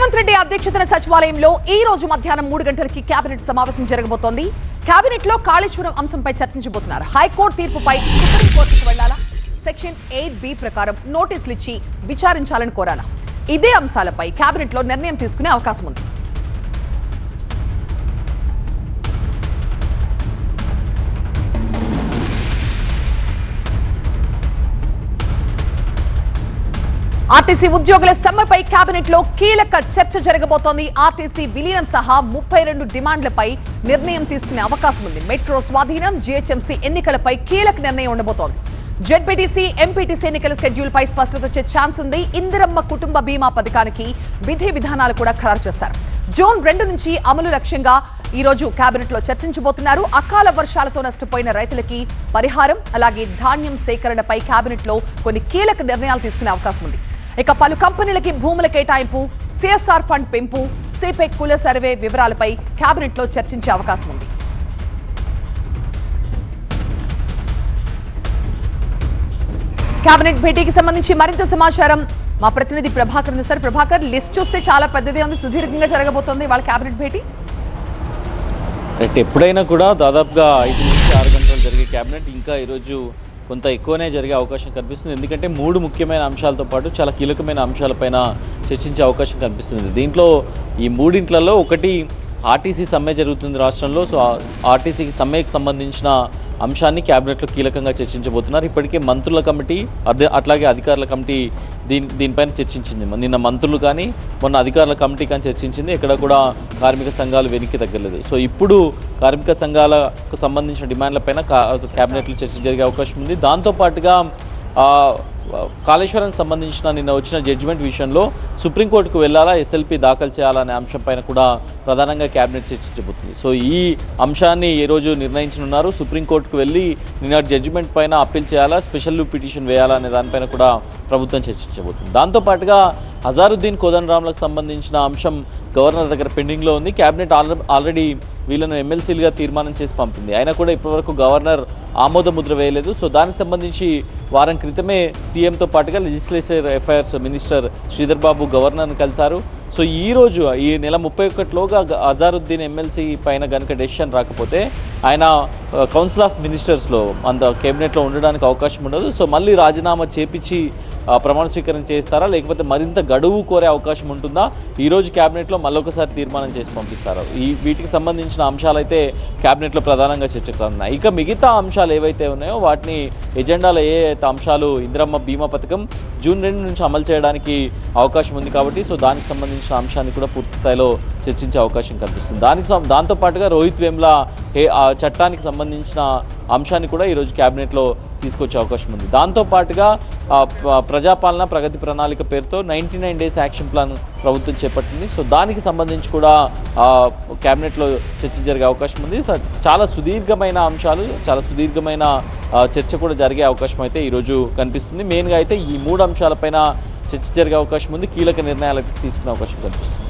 రేవంత్ రెడ్డి అధ్యక్షతన సచివాలయంలో ఈ రోజు మధ్యాహ్నం 3 గంటలకి కేబినెట్ సమావేశం జరగబోతోంది. కేబినెట్ లో కాళేశ్వరం అంశంపై చర్చించబోతున్నారు. హైకోర్టు తీర్పుపై సుప్రీంకోర్టుకు వెళ్లాలా, సెక్షన్ 8B ప్రకారం నోటీసులు ఇచ్చి విచారించాలని కోరాలా, ఇదే అంశాలపై కేబినెట్ లో నిర్ణయం తీసుకునే అవకాశం ఉంది. ఆర్టీసీ ఉద్యోగుల సమ్మెపై కేబినెట్ లో కీలక చర్చ జరగబోతోంది. ఆర్టీసీ విలీనం సహా 32 డిమాండ్లపై నిర్ణయం తీసుకునే అవకాశం ఉంది. మెట్రో స్వాధీనం, జీహెచ్ఎంసీ ఎన్నికలపై కీలక నిర్ణయం ఉండబోతోంది. జెడ్పీటీసీ, ఎంపీటీసీ ఎన్నికల షెడ్యూల్ పై స్పష్టత వచ్చే ఛాన్స్ ఉంది. ఇందిరమ్మ కుటుంబ బీమా పథకానికి విధి విధానాలు కూడా ఖరారు చేస్తారు. జూన్ 2 నుంచి అమలు లక్ష్యంగా ఈ రోజు కేబినెట్ లో చర్చించబోతున్నారు. అకాల వర్షాలతో నష్టపోయిన రైతులకి పరిహారం, అలాగే ధాన్యం సేకరణపై కేబినెట్ లో కొన్ని కీలక నిర్ణయాలు తీసుకునే అవకాశం ఉంది. ఇక పలు కంపెనీలకి భూముల కేటాయింపు, సిఎస్ఆర్ ఫండ్ పెంపు, సిపెక్ కుల సర్వే వివరాలపై కేబినెట్ లో చర్చించే అవకాశం ఉంది. కేబినెట్ భేటీకి సంబంధించి మరింత సమాచారం మా ప్రతినిధి ప్రభాకర్ అందిస్తారు. ప్రభాకర్, లిస్ట్ చూస్తే చాలా పెద్దదే ఉంది, సుదీర్ఘంగా జరగబోతోంది వాళ్ళ కేబినెట్ భేటీ. ఎప్పుడైనా కూడా దాదాపుగా 5 నుంచి 6 గంటలు జరిగే కేబినెట్ ఇంకా ఈరోజు కొంత ఎక్కువనే జరిగే అవకాశం కనిపిస్తుంది. ఎందుకంటే 3 ముఖ్యమైన అంశాలతో పాటు చాలా కీలకమైన అంశాలపైన చర్చించే అవకాశం కనిపిస్తుంది. దీంట్లో ఈ మూడింట్లలో ఒకటి ఆర్టీసీ సమ్మె జరుగుతుంది రాష్ట్రంలో. సో ఆర్టీసీకి సమ్మెకి సంబంధించిన అంశాన్ని క్యాబినెట్లో కీలకంగా చర్చించబోతున్నారు. ఇప్పటికే మంత్రుల కమిటీ అట్లాగే అధికారుల కమిటీ దీనిపైన చర్చించింది. నిన్న మంత్రులు కానీ మొన్న అధికారుల కమిటీ కానీ చర్చించింది. ఎక్కడ కూడా కార్మిక సంఘాలు వెనక్కి తగ్గలేదు. సో ఇప్పుడు కార్మిక సంఘాలకు సంబంధించిన డిమాండ్లపైన క్యాబినెట్లో చర్చ జరిగే అవకాశం ఉంది. దాంతోపాటుగా కాళేశ్వరానికి సంబంధించిన నిన్న వచ్చిన జడ్జిమెంట్ విషయంలో సుప్రీంకోర్టుకు వెళ్ళాలా, ఎస్ఎల్పి దాఖలు చేయాలా అనే అంశంపైన కూడా ప్రధానంగా క్యాబినెట్ చర్చించబోతుంది. సో ఈ అంశాన్ని ఈరోజు నిర్ణయించనున్నారు. సుప్రీంకోర్టుకు వెళ్ళి నిన్న జడ్జిమెంట్ పైన అప్పీల్ చేయాలా, స్పెషల్ పిటిషన్ వేయాలా అనే దానిపైన కూడా ప్రభుత్వం చర్చించబోతుంది. దాంతోపాటుగా అజారుద్దీన్ కోదండరాంలకు సంబంధించిన అంశం గవర్నర్ దగ్గర పెండింగ్లో ఉంది. క్యాబినెట్ ఆల్రెడీ వీళ్ళను ఎమ్మెల్సీలుగా తీర్మానం చేసి పంపింది. అయినా కూడా ఇప్పటివరకు గవర్నర్ ఆమోద ముద్ర వేయలేదు. సో దానికి సంబంధించి వారం క్రితమే సీఎంతో పాటుగా legislative affairs minister Sridhar Babu గవర్నర్ని కలిశారు. సో ఈరోజు ఈ నెల 31లోగా అజారుద్దీన్ ఎమ్మెల్సీ పైన కనుక డెసిషన్ రాకపోతే ఆయన కౌన్సిల్ ఆఫ్ మినిస్టర్స్లో కేబినెట్లో ఉండడానికి అవకాశం ఉండదు. సో మళ్ళీ రాజీనామా చేపించి ప్రమాణ స్వీకారం చేస్తారా, లేకపోతే మరింత గడువు కోరే అవకాశం ఉంటుందా, ఈరోజు క్యాబినెట్లో మళ్ళొకసారి తీర్మానం చేసి పంపిస్తారు. వీటికి సంబంధించిన అంశాలు అయితే క్యాబినెట్లో ప్రధానంగా చర్చకున్నాయి. ఇక మిగతా అంశాలు ఏవైతే ఉన్నాయో వాటిని ఎజెండాలో ఏ అంశాలు, ఇందిరమ్మ బీమా పథకం జూన్ 2 నుంచి అమలు చేయడానికి అవకాశం ఉంది కాబట్టి సో దానికి సంబంధించిన అంశాన్ని కూడా పూర్తి స్థాయిలో చర్చించే అవకాశం కనిపిస్తుంది. దాంతోపాటుగా రోహిత్ వేమ్లా చట్టానికి సంబంధించిన అంశాన్ని కూడా ఈరోజు క్యాబినెట్లో తీసుకొచ్చే అవకాశం ఉంది. దాంతోపాటుగా ప్రజాపాలన ప్రగతి ప్రణాళిక పేరుతో 99 డేస్ యాక్షన్ ప్లాన్ ప్రభుత్వం చేపట్టింది. సో దానికి సంబంధించి కూడా క్యాబినెట్లో చర్చ జరిగే అవకాశం ఉంది. చాలా సుదీర్ఘమైన అంశాలు, చాలా సుదీర్ఘమైన చర్చ కూడా జరిగే అవకాశం అయితే ఈరోజు కనిపిస్తుంది. మెయిన్గా అయితే ఈ 3 అంశాలపైన చర్చ జరిగే అవకాశం ఉంది. కీలక నిర్ణయాలు అయితే తీసుకునే అవకాశం కనిపిస్తుంది.